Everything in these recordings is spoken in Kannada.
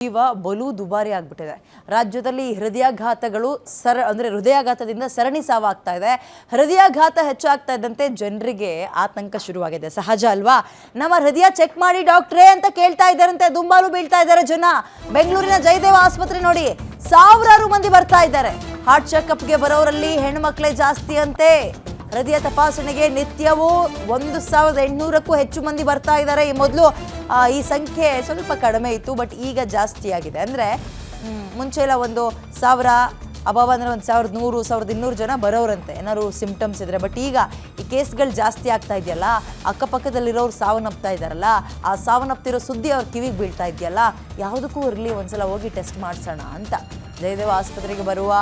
ಜೀವ ಬಲು ದುಬಾರಿ ಆಗ್ಬಿಟ್ಟಿದೆ. ರಾಜ್ಯದಲ್ಲಿ ಹೃದಯಾಘಾತಗಳು ಹೃದಯಾಘಾತದಿಂದ ಸರಣಿ ಸಾವಾಗ್ತಾ ಇದೆ. ಹೃದಯಾಘಾತ ಹೆಚ್ಚಾಗ್ತಾ ಇದ್ದಂತೆ ಜನರಿಗೆ ಆತಂಕ ಶುರುವಾಗಿದೆ. ಸಹಜ ಅಲ್ವಾ? ನಮ್ಮ ಹೃದಯ ಚೆಕ್ ಮಾಡಿ ಡಾಕ್ಟ್ರೇ ಅಂತ ಕೇಳ್ತಾ ಇದ್ದಾರಂತೆ. ದುಂಬಾಲು ಬೀಳ್ತಾ ಇದ್ದಾರೆ ಜನ. ಬೆಂಗಳೂರಿನ ಜಯದೇವ ಆಸ್ಪತ್ರೆ ನೋಡಿ, ಸಾವಿರಾರು ಮಂದಿ ಬರ್ತಾ ಇದ್ದಾರೆ. ಹಾರ್ಟ್ ಚೆಕಪ್ಗೆ ಬರೋರಲ್ಲಿ ಹೆಣ್ಮಕ್ಳೇ ಜಾಸ್ತಿ ಅಂತೆ. ಹೃದಯ ತಪಾಸಣೆಗೆ ನಿತ್ಯವೂ 1800ಕ್ಕೂ ಹೆಚ್ಚು ಮಂದಿ ಬರ್ತಾ ಇದ್ದಾರೆ. ಈ ಮೊದಲು ಈ ಸಂಖ್ಯೆ ಸ್ವಲ್ಪ ಕಡಿಮೆ ಇತ್ತು, ಬಟ್ ಈಗ ಜಾಸ್ತಿ ಆಗಿದೆ. ಅಂದರೆ ಮುಂಚೆ ಎಲ್ಲ 1000 ಅಬಾವ ಅಂದರೆ 1100 1200 ಜನ ಬರೋರಂತೆ ಏನಾದ್ರು ಸಿಂಪ್ಟಮ್ಸ್ ಇದ್ರೆ. ಬಟ್ ಈಗ ಈ ಕೇಸ್ಗಳು ಜಾಸ್ತಿ ಆಗ್ತಾ ಇದೆಯಲ್ಲ, ಅಕ್ಕಪಕ್ಕದಲ್ಲಿರೋರು ಸಾವನ್ನಪ್ತಾ ಇದ್ದಾರಲ್ಲ, ಆ ಸಾವನ್ನಪ್ತಿರೋ ಸುದ್ದಿ ಅವ್ರ ಕಿವಿಗೆ ಬೀಳ್ತಾ ಇದೆಯಲ್ಲ, ಯಾವುದಕ್ಕೂ ಇರಲಿ ಒಂದ್ಸಲ ಹೋಗಿ ಟೆಸ್ಟ್ ಮಾಡಿಸೋಣ ಅಂತ ಜಯದೇವ ಆಸ್ಪತ್ರೆಗೆ ಬರುವ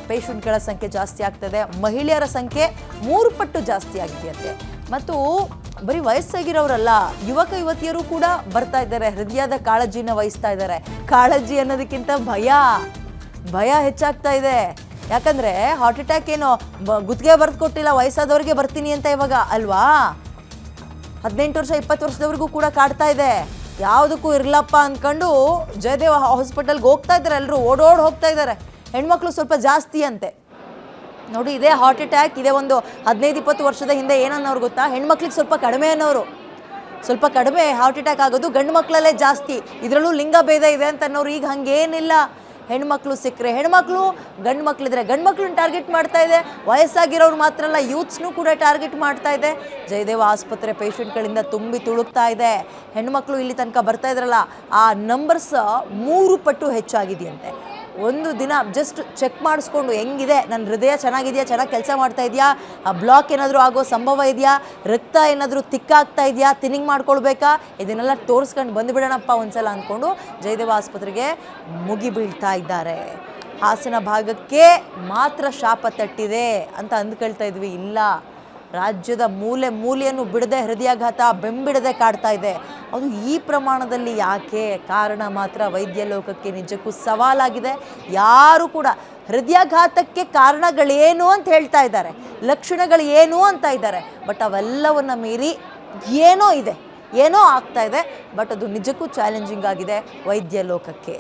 ಪೇಷಂಟ್ಗಳ ಸಂಖ್ಯೆ ಜಾಸ್ತಿ ಆಗ್ತದೆ. ಮಹಿಳೆಯರ ಸಂಖ್ಯೆ 3 ಪಟ್ಟು ಜಾಸ್ತಿ ಆಗಿದೆಯಂತೆ. ಮತ್ತು ಬರೀ ವಯಸ್ಸಾಗಿರೋರಲ್ಲ, ಯುವಕ ಯುವತಿಯರು ಕೂಡ ಬರ್ತಾ ಇದ್ದಾರೆ. ಹೃದಯದ ಕಾಳಜಿನ ವಹಿಸ್ತಾ ಇದ್ದಾರೆ. ಕಾಳಜಿ ಅನ್ನೋದಕ್ಕಿಂತ ಭಯ ಹೆಚ್ಚಾಗ್ತಾ ಇದೆ. ಯಾಕಂದರೆ ಹಾರ್ಟ್ ಅಟ್ಯಾಕ್ ಏನೋ ಗುತ್ತಿಗೆ ಬರೆದು ಕೊಟ್ಟಿಲ್ಲ, ವಯಸ್ಸಾದವ್ರಿಗೆ ಬರ್ತೀನಿ ಅಂತ ಇವಾಗ ಅಲ್ವಾ. 18 ವರ್ಷ 20 ವರ್ಷದವ್ರಿಗೂ ಕೂಡ ಕಾಡ್ತಾ ಇದೆ. ಯಾವುದಕ್ಕೂ ಇರಲಪ್ಪ ಅಂದ್ಕೊಂಡು ಜಯದೇವ ಹಾಸ್ಪಿಟಲ್ಗೆ ಹೋಗ್ತಾ ಇದ್ದಾರೆ. ಎಲ್ಲರೂ ಓಡೋಡಿ ಹೋಗ್ತಾ ಇದ್ದಾರೆ. ಹೆಣ್ಮಕ್ಳು ಸ್ವಲ್ಪ ಜಾಸ್ತಿ ಅಂತೆ ನೋಡಿ. ಇದೇ ಹಾರ್ಟ್ ಅಟ್ಯಾಕ್ ಇದೇ 15-20 ವರ್ಷದ ಹಿಂದೆ ಏನನ್ನೋರು ಗೊತ್ತಾ, ಹೆಣ್ಮಕ್ಳಿಗೆ ಸ್ವಲ್ಪ ಕಡಿಮೆ ಅನ್ನೋರು. ಸ್ವಲ್ಪ ಕಡಿಮೆ ಹಾರ್ಟ್ ಅಟ್ಯಾಕ್ ಆಗೋದು ಗಂಡು ಮಕ್ಕಳಲ್ಲೇ ಜಾಸ್ತಿ. ಇದರಲ್ಲೂ ಲಿಂಗ ಭೇದ ಇದೆ ಅಂತ ಅನ್ನೋರು. ಈಗ ಹಂಗೇನಿಲ್ಲ. ಹೆಣ್ಮಕ್ಳು ಸಿಕ್ಕರೆ ಹೆಣ್ಮಕ್ಳು, ಗಂಡು ಮಕ್ಳಿದ್ರೆ ಗಂಡು ಮಕ್ಳನ್ನ ಟಾರ್ಗೆಟ್ ಮಾಡ್ತಾ ಇದೆ. ವಯಸ್ಸಾಗಿರೋರು ಮಾತ್ರ ಅಲ್ಲ, ಯೂತ್ಸ್ನೂ ಕೂಡ ಟಾರ್ಗೆಟ್ ಮಾಡ್ತಾ ಇದೆ. ಜಯದೇವ ಆಸ್ಪತ್ರೆ ಪೇಷಂಟ್ಗಳಿಂದ ತುಂಬಿ ತುಳುಕ್ತಾ ಇದೆ. ಹೆಣ್ಮಕ್ಳು ಇಲ್ಲಿ ತನಕ ಬರ್ತಾ ಇದ್ರಲ್ಲ, ಆ ನಂಬರ್ಸ್ 3 ಪಟ್ಟು ಹೆಚ್ಚಾಗಿದೆಯಂತೆ. ಒಂದು ದಿನ ಜಸ್ಟ್ ಚೆಕ್ ಮಾಡಿಸ್ಕೊಂಡು ಹೆಂಗಿದೆ, ನನ್ನ ಹೃದಯ ಚೆನ್ನಾಗಿದೆಯಾ, ಚೆನ್ನಾಗಿ ಕೆಲಸ ಮಾಡ್ತಾ ಇದೆಯಾ, ಆ ಬ್ಲಾಕ್ ಏನಾದರೂ ಆಗೋ ಸಂಭವ ಇದೆಯಾ, ರಕ್ತ ಏನಾದರೂ ತಿಕ್ಕಾಗ್ತಾ ಇದೆಯಾ, ತಿನ್ನಿಂಗ್ ಮಾಡ್ಕೊಳ್ಬೇಕಾ, ಇದನ್ನೆಲ್ಲ ತೋರಿಸ್ಕೊಂಡು ಬಂದುಬಿಡೋಣಪ್ಪ ಒಂದ್ಸಲ ಅಂದ್ಕೊಂಡು ಜಯದೇವ ಆಸ್ಪತ್ರೆಗೆ ಮುಗಿ ಬೀಳ್ತಾ ಇದ್ದಾರೆ. ಹಾಸನ ಭಾಗಕ್ಕೆ ಮಾತ್ರ ಶಾಪ ತಟ್ಟಿದೆ ಅಂತ ಅಂದ್ಕೊಳ್ತಾ ಇದ್ವಿ. ಇಲ್ಲ, ರಾಜ್ಯದ ಮೂಲೆ ಮೂಲೆಯನ್ನು ಬಿಡದೆ ಹೃದಯಾಘಾತ ಬೆಂಬಿಡದೆ ಕಾಡ್ತಾ ಇದೆ. ಅದು ಈ ಪ್ರಮಾಣದಲ್ಲಿ ಯಾಕೆ? ಕಾರಣ ಮಾತ್ರ ವೈದ್ಯ ಲೋಕಕ್ಕೆ ನಿಜಕ್ಕೂ ಸವಾಲಾಗಿದೆ. ಯಾರು ಕೂಡ ಹೃದಯಾಘಾತಕ್ಕೆ ಕಾರಣಗಳೇನು ಅಂತ ಹೇಳ್ತಾ ಇದ್ದಾರೆ, ಲಕ್ಷಣಗಳು ಏನು ಅಂತ ಇದ್ದಾರೆ. ಬಟ್ ಅವೆಲ್ಲವನ್ನು ಮೀರಿ ಏನೋ ಆಗ್ತಾ ಇದೆ. ಬಟ್ ಅದು ನಿಜಕ್ಕೂ ಚಾಲೆಂಜಿಂಗ್ ಆಗಿದೆ ವೈದ್ಯ ಲೋಕಕ್ಕೆ.